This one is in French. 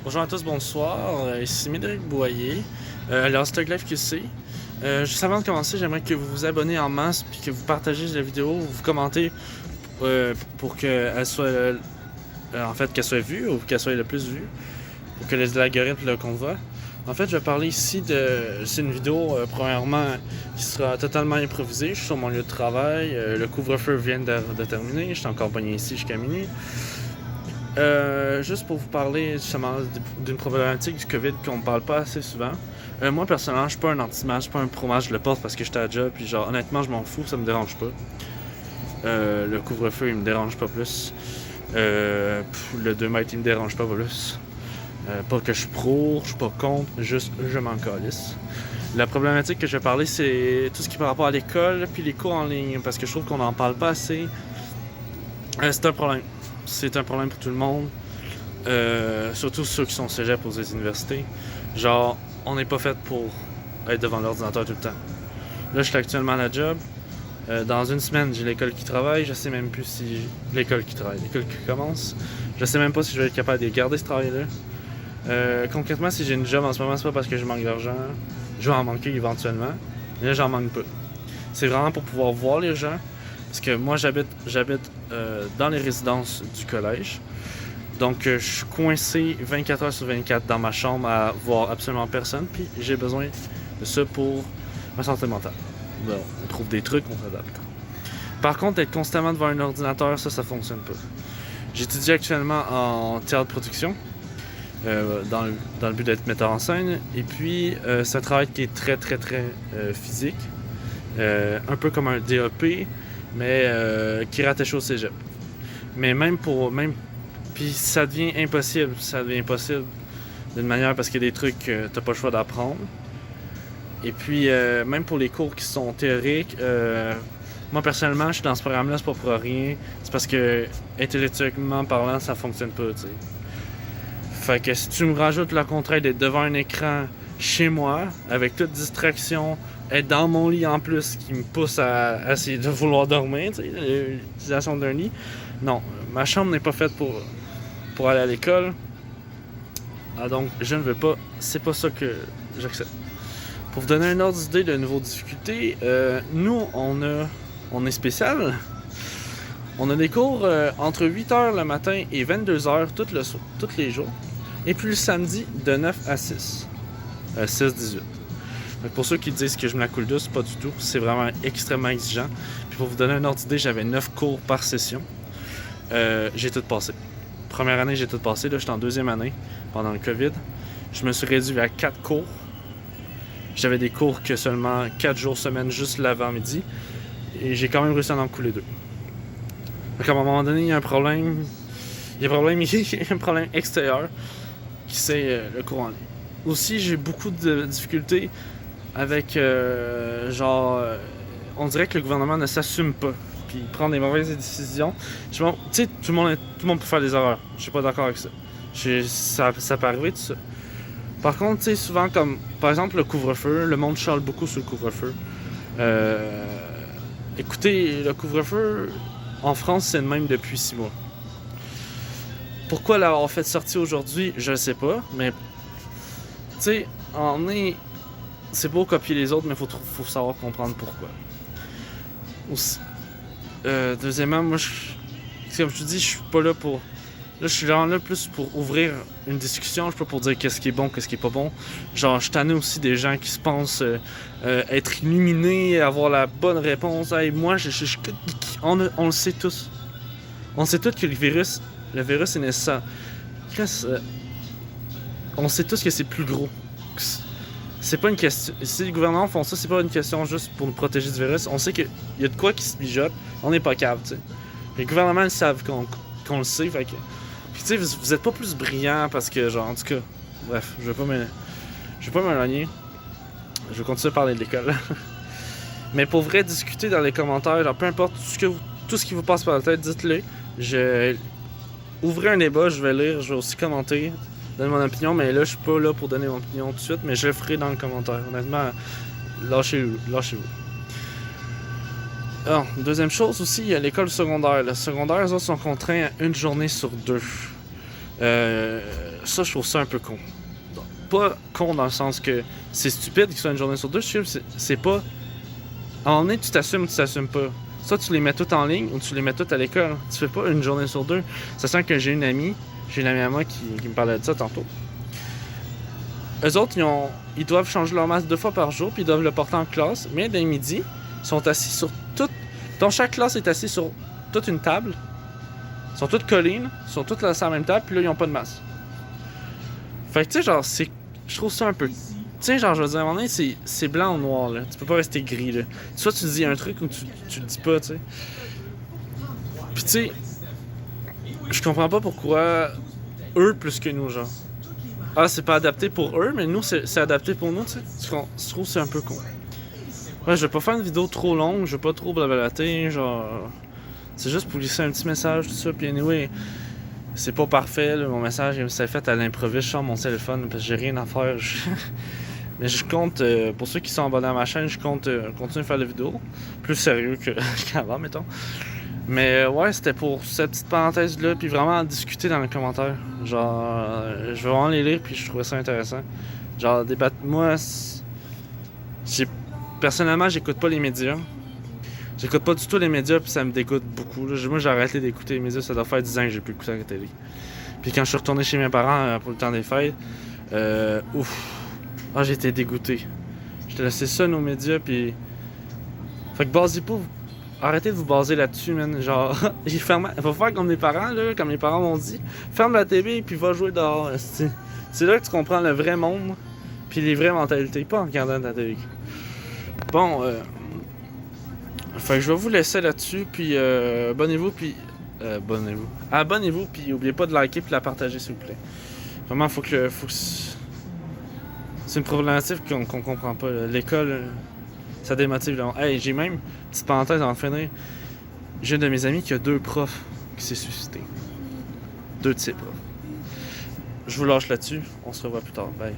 Bonjour à tous, bonsoir. Ici Médéric Boyer, l'Astoglyphe QC. Juste avant de commencer, j'aimerais que vous vous abonnez en masse puis que vous partagez la vidéo, vous commentez pour qu'elle soit qu'elle soit vue ou qu'elle soit le plus vue, pour que l'algorithme le convoie. En fait, je vais parler ici de. C'est une vidéo, premièrement, qui sera totalement improvisée. Je suis sur mon lieu de travail. Le couvre-feu vient de terminer. Je suis encore pogné ici jusqu'à minuit. Juste pour vous parler justement d'une problématique du COVID qu'on ne parle pas assez souvent. Moi, personnellement, je suis pas un anti-masque, je suis pas un pro-masque, je le porte parce que j'étais à job, puis genre, honnêtement, je m'en fous, ça me dérange pas. Le couvre-feu, il me dérange pas plus. Le 2 mètres, il me dérange pas plus. Pas que je suis pro, je suis pas contre, juste je m'en calisse. La problématique que je vais parler, c'est tout ce qui est par rapport à l'école puis les cours en ligne, parce que je trouve qu'on n'en parle pas assez. C'est un problème. C'est un problème pour tout le monde. Surtout ceux qui sont au cégep aux universités. Genre, on n'est pas fait pour être devant l'ordinateur tout le temps. Là, je suis actuellement à la job. Dans une semaine, j'ai l'école qui travaille. Je sais même plus si l'école qui travaille, l'école qui commence. Je sais même pas si je vais être capable de garder ce travail-là. Concrètement, si j'ai une job en ce moment, c'est pas parce que je manque d'argent. Je vais en manquer éventuellement. Mais là, j'en manque pas. C'est vraiment pour pouvoir voir les gens. Parce que moi, j'habite dans les résidences du collège. Donc, je suis coincé 24 heures sur 24 dans ma chambre à voir absolument personne. Puis, j'ai besoin de ça pour ma santé mentale. Bon, on trouve des trucs, on s'adapte. Par contre, être constamment devant un ordinateur, ça fonctionne pas. J'étudie actuellement en théâtre de production. Dans le but d'être metteur en scène. Et puis, c'est un travail qui est très physique. Un peu comme un DEP, mais qui est rattaché au cégep. Mais puis ça devient impossible. Ça devient impossible d'une manière parce qu'il y a des trucs que t'as pas le choix d'apprendre. Et puis, même pour les cours qui sont théoriques, moi personnellement, je suis dans ce programme-là, c'est pas pour rien. C'est parce que, intellectuellement parlant, ça fonctionne pas, tu sais. Fait que si tu me rajoutes la contrainte d'être devant un écran chez moi, avec toute distraction, être dans mon lit en plus, qui me pousse à essayer de vouloir dormir, tu sais, l'utilisation d'un lit. Non, ma chambre n'est pas faite pour aller à l'école. Ah donc, je ne veux pas. C'est pas ça que j'accepte. Pour vous donner un ordre d'idée de niveau de difficulté, nous, on est spécial. On a des cours entre 8h le matin et 22h tous les jours. Et puis le samedi, de 9 à 6. 6-18. Donc pour ceux qui disent que je me la coule douce, pas du tout. C'est vraiment extrêmement exigeant. Puis pour vous donner un ordre d'idée, j'avais 9 cours par session. J'ai tout passé. Première année, j'ai tout passé. Là, j'étais en deuxième année, pendant le COVID. Je me suis réduit à 4 cours. J'avais des cours que seulement 4 jours semaine, juste l'avant-midi. Et j'ai quand même réussi à en couler 2. Donc à un moment donné, il y a un problème. Il y a un problème extérieur qui c'est le cours en ligne. Aussi, j'ai beaucoup de difficultés avec on dirait que le gouvernement ne s'assume pas puis il prend des mauvaises décisions. Tu sais, tout le monde peut faire des erreurs. Je suis pas d'accord avec ça. Ça peut arriver tout ça. Par contre, tu sais, souvent comme par exemple le couvre-feu, le monde chiale beaucoup sur le couvre-feu. Écoutez, le couvre-feu en France, c'est le même depuis 6 mois. Pourquoi l'avoir fait sortir aujourd'hui, je ne sais pas, mais tu sais, c'est beau copier les autres, mais faut savoir comprendre pourquoi. Aussi, deuxièmement, moi, comme je te dis, je suis pas là pour. Là, je suis vraiment là plus pour ouvrir une discussion, je suis pas pour dire qu'est-ce qui est bon, qu'est-ce qui est pas bon. Genre, je tanne aussi des gens qui se pensent être illuminés, avoir la bonne réponse. Hey, moi, on le sait tous. On sait tous que le virus est nécessaire. On sait tous que c'est plus gros. C'est pas une question. Si les gouvernements font ça, c'est pas une question juste pour nous protéger du virus. On sait qu'il y a de quoi qui se mijote. On n'est pas capable, tu sais. Les gouvernements, ils savent qu'on le sait. Fait que. Puis, tu sais, vous êtes pas plus brillants parce que, genre, en tout cas. Bref, je vais pas m'éloigner. Je vais continuer à parler de l'école. Mais pour vrai, discuter dans les commentaires, genre, peu importe tout ce qui vous passe par la tête, dites-le. Ouvrez un débat, je vais lire, je vais aussi commenter, donner mon opinion, mais là, je suis pas là pour donner mon opinion tout de suite, mais je le ferai dans le commentaire. Honnêtement, lâchez-vous. Alors, deuxième chose aussi, il y a l'école secondaire. Le secondaire, les autres sont contraints à une journée sur 2. ça, je trouve ça un peu con. Pas con dans le sens que c'est stupide qu'il soit une journée sur deux. C'est pas. À un moment donné, tu t'assumes ou tu t'assumes pas. Soit tu les mets toutes en ligne ou tu les mets toutes à l'école. Tu fais pas une journée sur deux. Ça sent que j'ai une amie à moi qui me parlait de ça tantôt. Eux autres, ils doivent changer leur masque 2 fois par jour, puis ils doivent le porter en classe. Mais dès midi, ils sont assis sur toute. Donc chaque classe est assise sur toute une table. Ils sont toutes collées, ils sont toutes là sur la même table, puis là, ils ont pas de masque. Fait que tu sais, genre, je trouve ça un peu. Tu sais, genre, je veux dire, à un moment donné, c'est blanc ou noir, là. Tu peux pas rester gris, là. Soit tu dis un truc ou tu le dis pas, tu sais. Puis tu sais, je comprends pas pourquoi eux plus que nous, genre. Ah, c'est pas adapté pour eux, mais nous, c'est adapté pour nous, tu sais. Je trouve que c'est un peu con. Ouais, je vais pas faire une vidéo trop longue, je vais pas trop blablater, genre. C'est juste pour glisser un petit message, tout ça. Puis anyway, c'est pas parfait, là, mon message, il s'est fait à l'improviste sur mon téléphone, parce que j'ai rien à faire. Mais je compte, pour ceux qui sont abonnés à ma chaîne, je compte continuer à faire des vidéos. Plus sérieux qu'avant, mettons. Mais ouais, c'était pour cette petite parenthèse-là, puis vraiment en discuter dans les commentaires. Genre, je vais vraiment les lire, puis je trouvais ça intéressant. Genre, débattre. Moi, personnellement, j'écoute pas les médias. J'écoute pas du tout les médias, puis ça me dégoûte beaucoup. Là. Moi, j'ai arrêté d'écouter les médias, ça doit faire 10 ans que j'ai plus écouté la télé. Puis quand je suis retourné chez mes parents pour le temps des fêtes, j'ai été dégoûté. J'étais laissé seul aux médias, puis. Fait que basez-vous. Arrêtez de vous baser là-dessus, man. Genre, il faut faire comme mes parents, là, comme mes parents m'ont dit. Ferme la TV puis va jouer dehors. C'est là que tu comprends le vrai monde puis les vraies mentalités, pas en regardant ta télé. Bon, fait que je vais vous laisser là-dessus, puis abonnez-vous, puis abonnez-vous, puis n'oubliez pas de liker puis de la partager, s'il vous plaît. Vraiment, faut que c'est une problématique qu'on comprend pas. L'école, ça démotive. Là. Hey, j'ai même, petite parenthèse avant de finir, j'ai un de mes amis qui a 2 profs qui s'est suicidé. 2 de ses profs. Je vous lâche là-dessus. On se revoit plus tard. Bye.